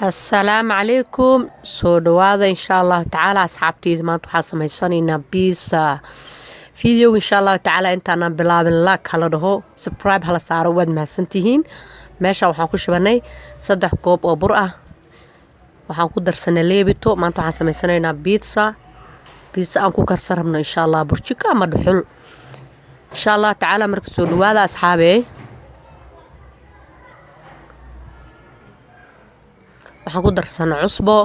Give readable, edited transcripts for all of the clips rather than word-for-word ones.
السلام عليكم soo dhawaada insha allahu tacaala asxaabteyda maanta waxaan sameysanaynaa biisa videoga insha allahu tacaala intaanaan bilaabin like hala dhaho subscribe hala saaro waad mahadsantihiin meesha waxaan ku shubanay 3 koob oo bur ah waxaan ku darsanay leebito maanta waxaan sameysanaynaa biisa aan ku karsan rabno insha allah burjiko ama dhuxul insha allahu tacaala marka soo dhawaada asxaabey waxaan ku darsanaa cusbo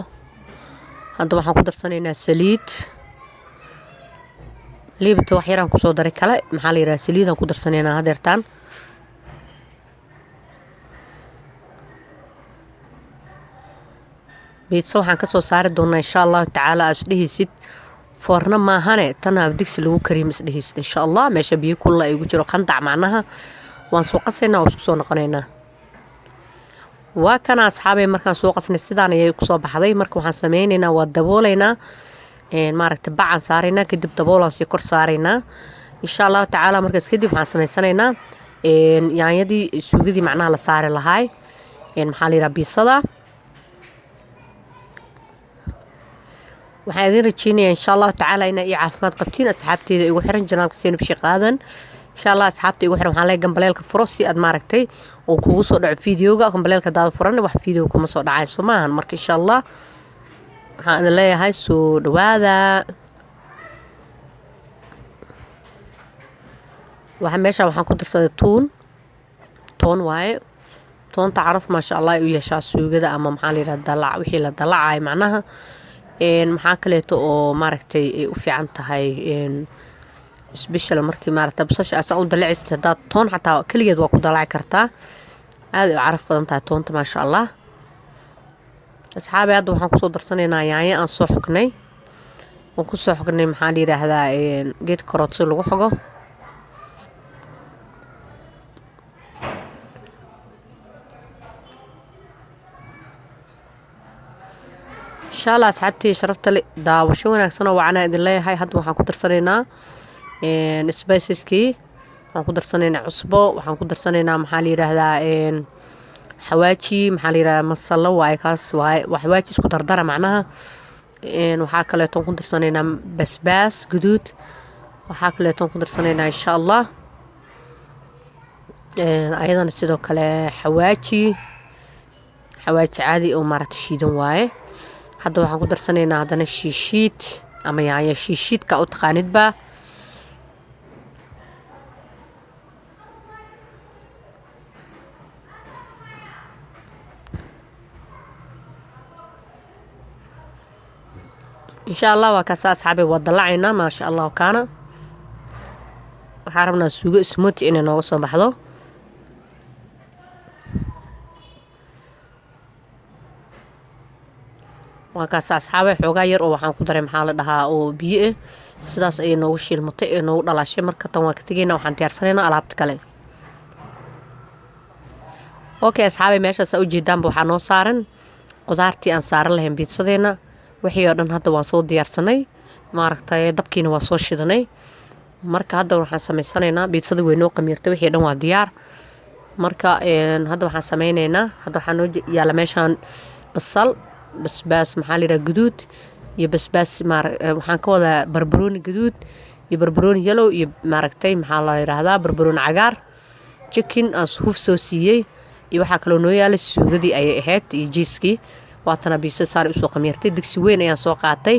hadda waxaan ku darsanaynaa saliid liibta wax yaraan kusoo daray kale maxaa la yiraahdaa saliidaan ku darsanaynaa hadeertaan biitsa waxaan ka soo saari doonaa insha allahu tacaala asdhihiisid foorna maahane tana digsi lagu kariyo isdhihiisid insha allah meesha biyo kulul ay ugu jiro qandac macnaha waan soo qasaynaa oo isku soo noqonaynaa waa kana asxaabay markaan soo qasnay sidaan ayay ku soo baxday marka waxaan sameynaynaa waa dabooleynaa maaragtay bacaan saaraynaa kadib daboolaan sii kor saaraynaa insha allahu tacaala markaas kadib waxaan sameysanaynaa yaanyadii suugadii macnaha la saari lahaay maxaa la yidhaha biisada waxaan idin rajeynayaa insha allahu tacaala inaa ii caafimaad qabtiin asxaabteyda igu xiran janaalka seenab shaqaadan insha allah asxaabta igu xiran waxaan leeyahay gambaleelka furo si aad maaragtay oo kugu soo dhaco fiidiyoga gambaleelka daad furan wax fiidiyo kuma soo dhacayso maahan marka insha allah waxaan idin leeyahay soo dhawaada meesha waxaan ku darsaday toon waaye toonta caraf maasha allah ay u yeeshaa suugada ama maxaa la yidhahdaa dalac wixii la dalacay macnaha maxaa kaleeto oo maaragtay ay u fiican tahay special markii maaragtay basasha asan u dalacaysa hadaad toon xataa kaligeed waa ku dalaci kartaa aad ay caraf badan tahay toonta maasha allah asxaabi hadda waxaan kusoo darsanaynaa yaanyo aan soo xognay maxaa la yidhaahdaa geed karoot si lagu xogo insha allah asxaabtii sharafta le daawasho wanaagsan oo wacanaa idin leeyahay hadda waxaan ku darsanaynaa spiceskii waxaan ku darsanaynaa cusbo waxaan ku darsanaynaa maxaa la yidhaahdaa xawaaji maxaa la yidhahdaa masalo waaye kaas waaye waa xawaaji isku dardara macnaha waxaa kaleetoon ku darsanaynaa basbaas guduud waxaa kaleetoon ku darsanaynaa insha allah ayadana sidoo kale xawaaji caadi oo maaragta shiidan waaye hadda waxaan ku darsanaynaa haddana shiishiid ama yaanyo shiishiidka u taqaanidba insha allah waa kaasa asxaabay waa dalacaynaa maasha allah kaana waxaan rabnaa suugo smoothie inay nooga soo baxdo waa kaasa asxaabay xoogaa yar oo waxaan ku daray maxaa la dhahaa oo biyo ah sidaas ayay noogu shiilmatay ee noogu dhalaashay marka tan waa ka tegaynaa waxaan diyaarsanaynaa alaabta kale okay asxaabay meeshaas u jeedaanba waxaa noo saaran qudaartii aan saaran lahayn biitsadeena wixii oo dhan hadda waan soo diyaarsanay maaragtay dabkiina waa soo shidanay marka hadda waxaan sameysanaynaa biitsada way noo qamiirtay wixii dhan waa diyaar marka hadda waxaan sameynaynaa hadda waxaa noo yaala meeshaan basal basbaas maxaa la yidhaha guduud iyo basbaas waxaan ka wadaa barbarooni guduud iyo barbarooni yellow iyo maaragtay maxaa la yidhaahdaa barbarooni cagaar chicken aan huf soo siiyey iyo waxaa kaloo noo yaala suugadii ayay ahayd iyo jiiskii waatana biisa saan usoo qamiirtay digsi weyn ayaan soo qaatay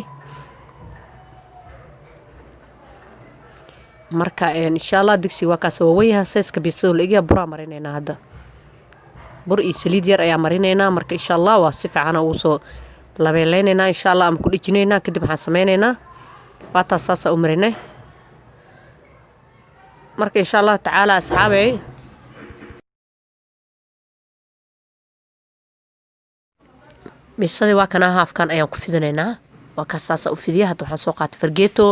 marka insha allah digsi waa kaas waa weyn yahay sayska biisada la egyahay buraa marinaynaa hadda bur iyo saliid yar ayaa marinaynaa marka insha allah waa si fiican ugu soo labeeleynaynaa insha allah ama ku dhijinaynaa kadib waxaan sameynaynaa waataas saasa u marinay marka insha allah tacaala asxaabey biisadii waa kana haafkan ayaan ku fidinaynaa waa kaas saasa u fidiya hadda waxaan soo qaatay fargeeto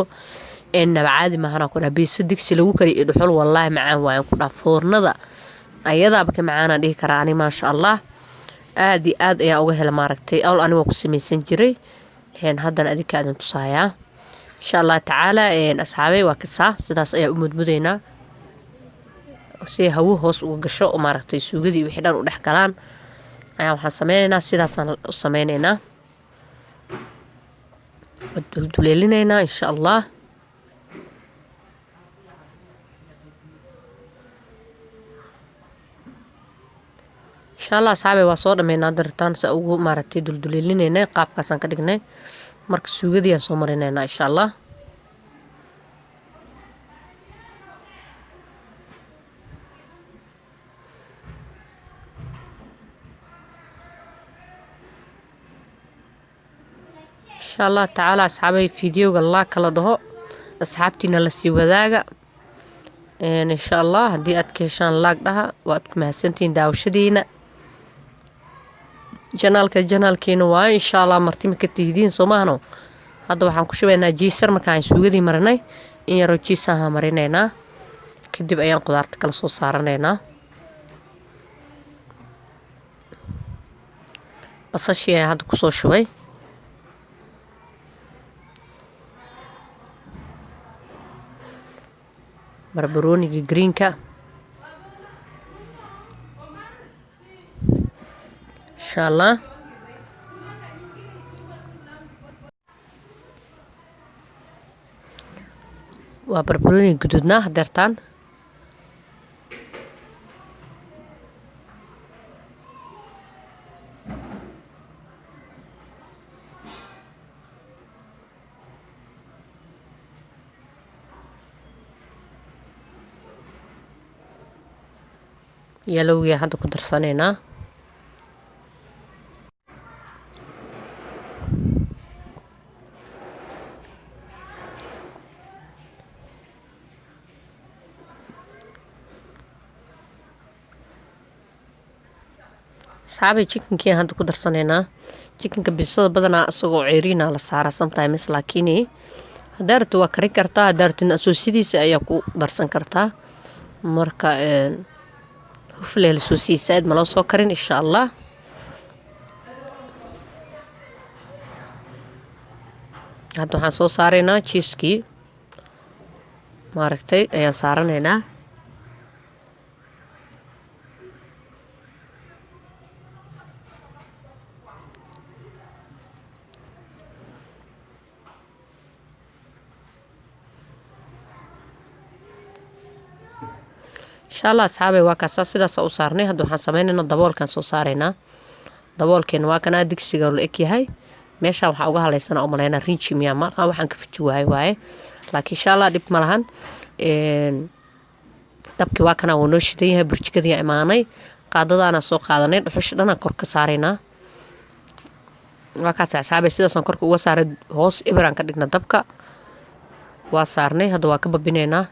naba caadi maahanaa ku dhaha biisa digsi lagu kariyo dhuxul wallaahi macaan waayaan ku dhaha foornada ayadaaba ka macaanaan dhihi karaa ani maasha allah aad iyo aad ayaan uga hela maaragtay awl ani waa ku samaysan jiray haddana adinka aadin tusaayaa insha allah tacaala asxaabey waa kasaa sidaas ayaa u mudmudaynaa si hawo hoos uga gasho oo maaragtay suugadii wixii dhan u dhex galaan ayaa waxaan sameynaynaa sidaasaan u sameynaynaa duleelinaynaa insha allah. insha allah asxaabi waa soo dhameynaa daritaan sa ugu maaragtay dulduleelinaynay qaabkaasaan ka dhignay. marka suugadii aan soo marinaynaa insha allah. insha allah tacaala asxaabay fideoga laa kala dhaho asxaabtiina lasii wadaaga insha allah. haddii aad ka heshaan laag dhaha waad ku mahadsantihiin daawashadiina. janaalkeena waaye insha allah martima ka tihidiin soomahano. hadda waxaan ku shubaynaa jiisar markaan suugadii marinay in yaroo jiisaha marinaynaa kadib ayaan qudaarta kala soo saaranaynaa. basashii ayaan hadda kusoo shubay. barbarooniga greenka insha allah. waa barbarooniga guduudnaa hadeertaan. yalowgii hadda ku darsanaynaa. asxaabay chickenkii hadda ku darsanaynaa. chickenka bisada badanaa isagoo ceeriina la saara sometimes laakiin haddaa rabto waa karin kartaa, haddaa rabtid asoosidiisa ayaa ku darsan kartaa. marka hufle la soo siisaad ma loo soo karin insha allah. hadda waxaan soo saaraynaa jiiskii maaragtay ayaan saaranaynaa. insha allah asxaabay waa kaasaa sidaas u saarnay. hadda waxaan sameynaynaa daboolkaan soo saaraynaa. daboolkeena waa kanaa digsiga la eg yahay. meeshaan waxaa uga halaysana umalaynaa rinji miyaa maaqaan waxaan ka fiji waaye laakiin insha allah dhib ma lahan. dabkii waa kanaa waa noo shidan yahay. burjikadii imaanay qaadadaana soo qaadanay dhuxusha dhanaan kor ka saaraynaa. waa kaas asxaabay sidaasaan korka uga saaray. hoos ibiraan ka dhigna dabka waa saarnay. hadda waa ka babinaynaa.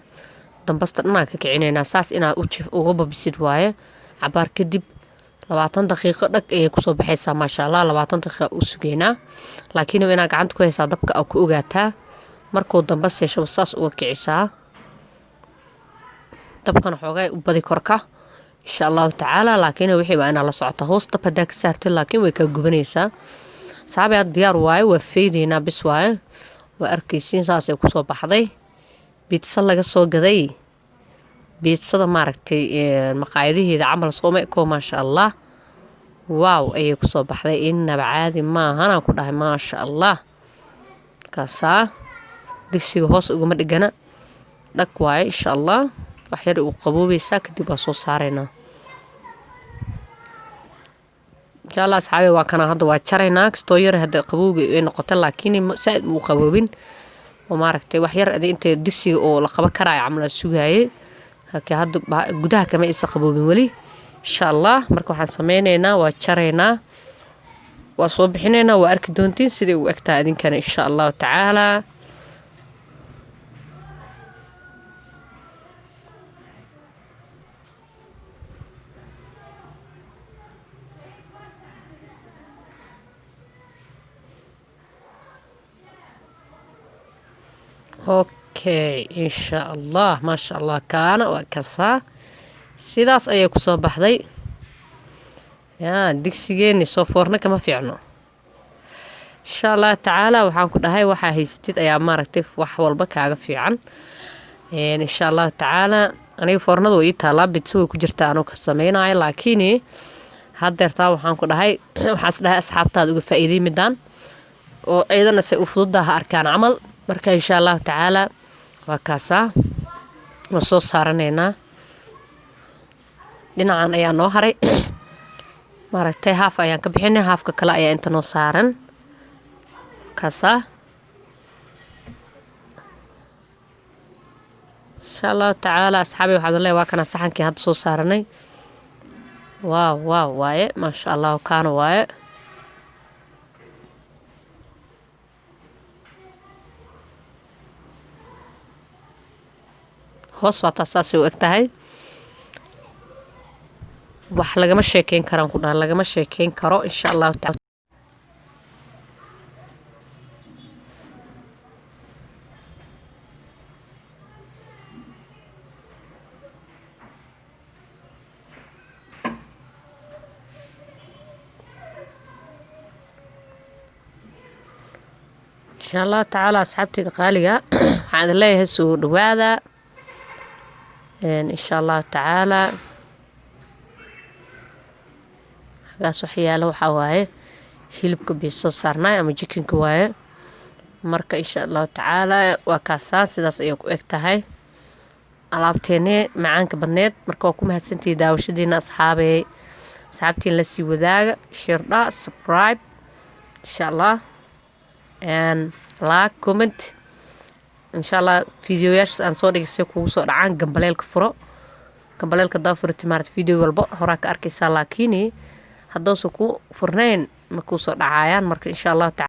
dambasta dhanaan ka kicinaynaa saas inaad uga babisid waaye. cabaar kadib 20 daqiiqo dhag ayay kusoo baxaysaa maasha allah. 20 daqiiqo u sugeynaa laakiin inaad gacanta ku haysaa dabka aad ku ogaataa. markuu dambas yeesho saas uga kicisaa. dabkana xoogay u badi korka insha allahu tacaala. laakiin wixii waa inaad la socota hoos dab hadaa ka saartay laakiin way kaa gubanaysaa. saxaabay hadda diyaar waaye waa feydaynaa bis waaye. waa arkaysiin saasay kusoo baxday. biitsa laga soo gaday. biitsada maaragtay maqaayadaheeda camal sooma eko maasha allah. waaw ayay kusoo baxday. inaba caadi maahanaan ku dhahay maasha allah. kaasaa digsiga hoos ugama dhigana dhag waaye insha allah. waxyar uu qaboobaysaa kadib waa soo saaraynaa. insha allah asxaabi waa kana hadda waa jaraynaa. kastoo yar hadda qabowga ay noqota laakiin saaid uu qaboobin oo maaragtay wax yar inta digsiga oo la qaban karaayo camal sugaayay. laakiin hadda gudaha kama isa qaboobin weli insha allah. marka waxaan sameynaynaa waa jaraynaa waa soo bixinaynaa. waa arki doontiin siday u egtaa idinkana insha allahu tacaala. okay insha allah maasha allah. kaana waa kasaa sidaas ayay kusoo baxday. digsigeeni soo foorna kama fiicno insha allah tacaala. waxaan ku dhahay waxaa haysatid ayaa maaragtay wax walba kaaga fiican insha allahu tacaala. aniga foornada way ii taalaa bidsa way ku jirtaa anuu ka sameynayo laakiin haddeertaa waxaan ku dhahay waxaas dhahay asxaabtaada uga faa'iiday midaan oo ciidana say u fududaha arkaan camal marka insha allahu tacaala waa kaasaa waa soo saaranaynaa dhinacan ayaa noo haray maaragtay haaf ayaan ka bixinay haafka kale ayaa inta noo saaran kaasaa insha allahu tacaala asxaabi waxaad leeyahay waa kana saxankii hadda soo saaranay waaw waaye maasha allah kaana waaye hoos waa taasaasay u eg tahay wax lagama sheekeyn karaan ku dhaha lagama sheekeyn karo insha allahu tacaala insha allahu tacaala asxaabteeda qaaliga waxaan leeyahay soo dhawaada insha allahu tacaala xagaas waxyaalo waxaa waaye hilibka bii soo saarnaay ama jikinka waaye marka insha allahu tacaala waa kaasaa sidaas ayay ku eg tahay alaabteennii macaanka badneed marka waa ku mahadsantihi daawashadiina asxaabtiin lasii wadaaga shirdha subscribe insha allah like comment insha allah fiidiyoyaashaas aan soo dhigisay kugu soo dhacaan gambaleelka furo gambaleelka daa furati maarad fiideo walba horaa ka arkaysaa laakiin haddoosan ku furnayn ma kuu soo dhacayaan marka insha allah